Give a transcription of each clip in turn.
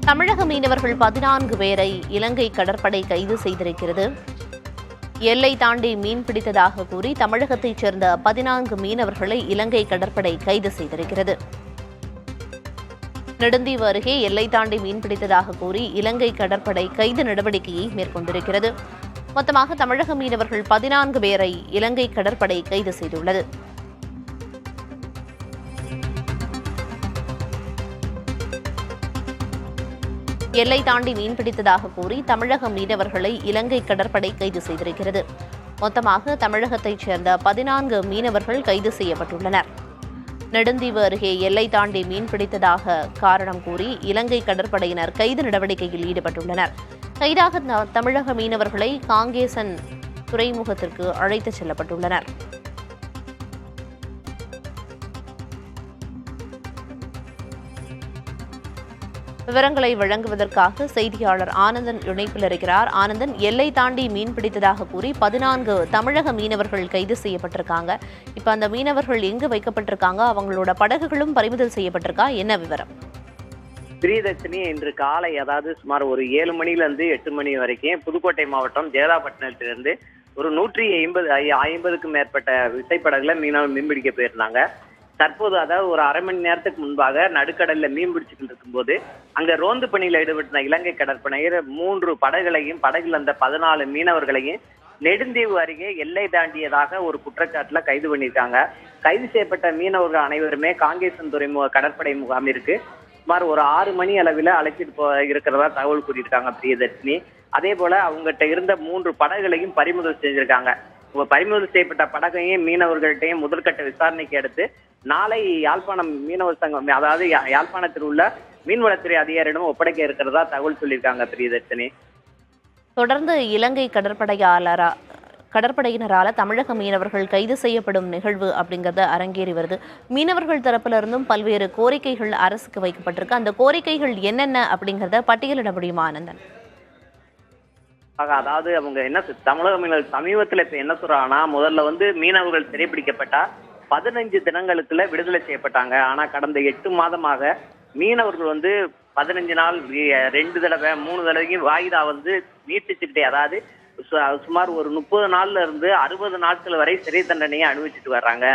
தமிழக மீனவர்கள் 14 பேரை இலங்கை கடற்படை கைது செய்திருக்கிறது. எல்லை தாண்டி மீன் பிடித்ததாக கூறி தமிழகத்தைச் சேர்ந்த 14 மீனவர்களை இலங்கை கடற்படை கைது செய்திருக்கிறது. நெடுந்தீவு அருகே எல்லை தாண்டி மீன் பிடித்ததாக கூறி இலங்கை கடற்படை கைது நடவடிக்கையை மேற்கொண்டிருக்கிறது. மொத்தமாக தமிழக மீனவர்கள் 14 பேரை இலங்கை கடற்படை கைது செய்துள்ளது. எல்லை தாண்டி மீன் பிடித்ததாக கூறி தமிழக மீனவர்களை இலங்கை கடற்படை கைது செய்திருக்கிறது. மொத்தமாக தமிழகத்தைச் சேர்ந்த 14 மீனவர்கள் கைது செய்யப்பட்டுள்ளனர். நெடுந்தீவு அருகே எல்லை தாண்டி மீன் பிடித்ததாக காரணம் கூறி இலங்கை கடற்படையினர் கைது நடவடிக்கையில் ஈடுபட்டுள்ளனர். கைதாக தமிழக மீனவர்களை காங்கேசன் துறைமுகத்திற்கு அழைத்துச் செல்லப்பட்டுள்ளனர். விவரங்களை வழங்குவதற்காக செய்தியாளர் ஆனந்தன் இணைப்பில் இருக்கிறார். ஆனந்தன், எல்லை தாண்டி மீன் பிடித்ததாக கூறி 14 தமிழக மீனவர்கள் கைது செய்யப்பட்டிருக்காங்க. இப்ப அந்த மீனவர்கள் எங்கு வைக்கப்பட்டிருக்காங்க? அவங்களோட படகுகளும் பறிமுதல் செய்யப்பட்டிருக்கா? என்ன விவரம்? பிரியதர்ஷினி, இன்று காலை அதாவது சுமார் ஒரு 7 மணிலிருந்து 8 மணி வரைக்கும் புதுக்கோட்டை மாவட்டம் ஜெயதாப்பட்டினத்திலிருந்து ஒரு 150க்கும் மேற்பட்ட விசைப்படகுல மீன்பிடிக்க போயிருந்தாங்க. தற்போது அதாவது ஒரு அரை மணி நேரத்துக்கு முன்பாக நடுக்கடல்ல மீன் பிடிச்சிட்டு இருக்கும்போது அங்க ரோந்து பணியில் ஈடுபட்ட இலங்கை கடற்படையினர் 3 படகுகளையும் படகுல அந்த 14 மீனவர்களையும் நெடுந்தீவு அருகே எல்லை தாண்டியதாக ஒரு குற்றச்சாட்டுல கைது பண்ணியிருக்காங்க. கைது செய்யப்பட்ட மீனவர்கள் அனைவருமே காங்கேசன் துறைமுக கடற்படை முகாமிற்கு சுமார் ஒரு 6 மணி அளவில் அழைச்சிட்டு இருக்கிறதா தகவல் கூறியிருக்காங்க பிரியதர்ஷினி. அதே போல அவங்ககிட்ட இருந்த 3 படகுகளையும் பறிமுதல் செஞ்சிருக்காங்க. பறிமுதல் செய்யப்பட்ட படகையும் மீனவர்கள்ட்டையும் முதற்கட்ட விசாரணைக்கு அடுத்து நாளை யாழ்ப்பாணம் மீனவர் சங்கம் அதாவது யாழ்ப்பாணத்தில் உள்ள மீன்வளத்துறை அதிகாரியிடம் ஒப்படைக்க இருக்கிறதா தகவல் சொல்லியிருக்காங்க பிரியதர்ஷினி. தொடர்ந்து இலங்கை கடற்படையினரால தமிழக மீனவர்கள் கைது செய்யப்படும் நிகழ்வு அப்படிங்கறது அரங்கேறி வருது. மீனவர்கள் தரப்புல இருந்தும் பல்வேறு கோரிக்கைகள் அரசுக்கு வைக்கப்பட்டிருக்கு. அந்த கோரிக்கைகள் என்னென்ன அப்படிங்கறத பட்டியலிட முடியுமா ஆனந்தன்? அதாவது அவங்க என்ன தமிழக மீனவர்கள் சமீபத்துல இப்ப என்ன சொல்றாங்கன்னா, முதல்ல மீனவர்கள் சிறைப்பிடிக்கப்பட்டா 15 தினங்களுக்குள்ள விடுதலை செய்யப்பட்டாங்க. ஆனா கடந்த 8 மாதமாக மீனவர்கள் 15 நாள் 2 தடவை 3 தடவைக்கும் வாய்தா நீட்டிச்சுக்கிட்டே, அதாவது சுமார் ஒரு 30 நாள்ல இருந்து 60 நாட்கள் வரை சிறை தண்டனையை அனுபவிச்சுட்டு வர்றாங்க.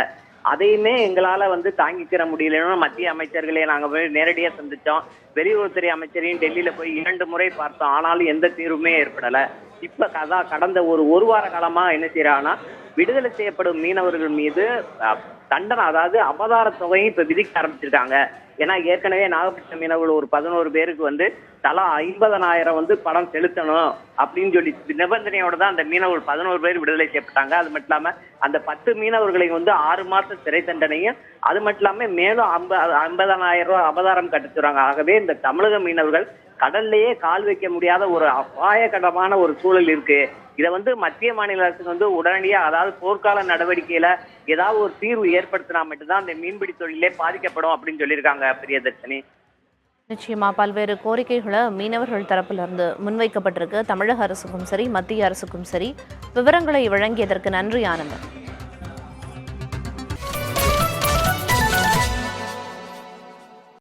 அதையுமே எங்களால தாங்கிக்கிற முடியலன்னு மத்திய அமைச்சர்களே நாங்க போய் நேரடியா சந்திச்சோம். வெளியுறவுத்துறை அமைச்சரையும் டெல்லியில போய் 2 முறை பார்த்தோம். ஆனாலும் எந்த தீர்வுமே ஏற்படல. இப்ப கடந்த ஒரு வார காலமா என்ன செய்யறாங்கன்னா, விடுதலை செய்யப்படும் மீனவர்கள் மீது தண்டனை அதாவது அபதார தொகையும் இப்ப விதிக்க ஆரம்பிச்சிருக்காங்க. ஏன்னா ஏற்கனவே நாகப்பட்டினம் மீனவர்கள் ஒரு 11 பேருக்கு தலா 50,000 பணம் செலுத்தணும் அப்படின்னு சொல்லி நிபந்தனையோட தான் அந்த மீனவர்கள் 11 பேர் விடுதலை செய்யப்பட்டாங்க. அது மட்டும் இல்லாம அந்த 10 மீனவர்களை 6 மாசம் சிறை தண்டனையும் அது மட்டும் இல்லாம மேலும் 50,000 ரூபாய் அபதாரம் கட்டுச்சுறாங்க. ஆகவே இந்த தமிழக மீனவர்கள் கடல்லையே கால் வைக்க முடியாத ஒரு அபாயகரமான ஒரு சூழல் இருக்கு. இதை மத்திய மாநில அரசுக்கு உடனடியா அதாவது போர்க்கால நடவடிக்கையில ஏதாவது ஒரு தீர்வு ஏற்படுத்தினா மட்டும்தான் அந்த மீன்பிடி தொழிலே பாதிக்கப்படும் அப்படின்னு சொல்லியிருக்காங்க பிரியதர்ஷினி. நிச்சயமா பல்வேறு கோரிக்கைகளை மீனவர்கள் தரப்புல இருந்து முன்வைக்கப்பட்டிருக்கு. தமிழக அரசுக்கும் சரி மத்திய அரசுக்கும் சரி விவரங்களை வழங்கியதற்கு நன்றி ஆனந்தன்.